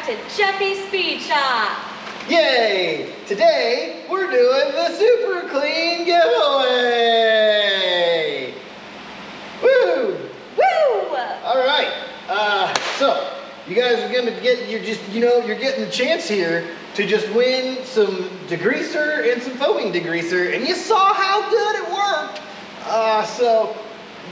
back to Jeffy's Speed Shop. Yay! Today we're doing the Superclean giveaway. Woo! Woo! All right. So you guys are gonna get you're getting the chance here to just win some degreaser and some foaming degreaser, and you saw how good it worked. So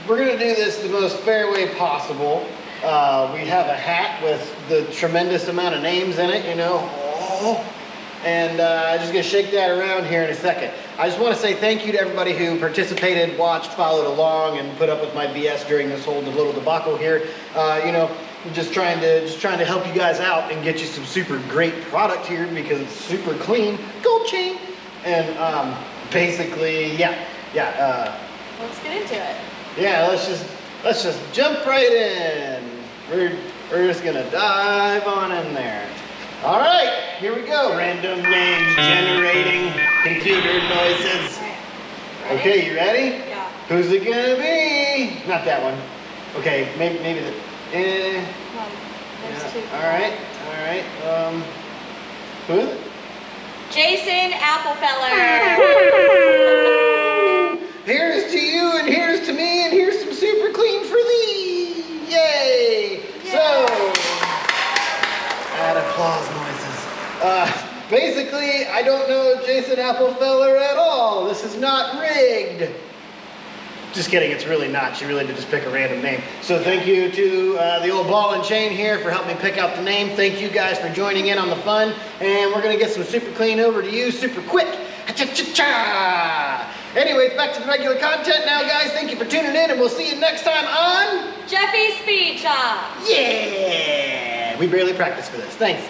we're gonna do this the most fair way possible. We have a hat with the tremendous amount of names in it, you know. And I'm just gonna shake that around here in a second. I just want to say thank you to everybody who participated, watched, followed along, and put up with my BS during this whole little debacle here. You know, just trying to help you guys out and get you some super great product here because it's super clean, gold chain, and basically, yeah. Let's get into it. Yeah, let's just jump right in. We're just gonna dive on in there. All right, here we go. Random names generating computer noises. Right. Okay, you ready? Yeah. Who's it gonna be? Not that one. Okay, maybe the. There's two. All right. Who is it? Jason Applefeller. Here's to you, and here's to me, and here's some super clean for thee. Yay! So, add applause noises. Basically, I don't know Jason Applefeller at all. This is not rigged. Just kidding, it's really not. She really did just pick a random name. So thank you to the old ball and chain here for helping me pick out the name. Thank you guys for joining in on the fun. And we're gonna get some super clean over to you super quick. Ha-cha-cha-cha! Anyways, back to the regular content now, guys. Thank you for tuning in, and we'll see you next time on Jeffy's Speed Shop. Yeah! We barely practiced for this. Thanks.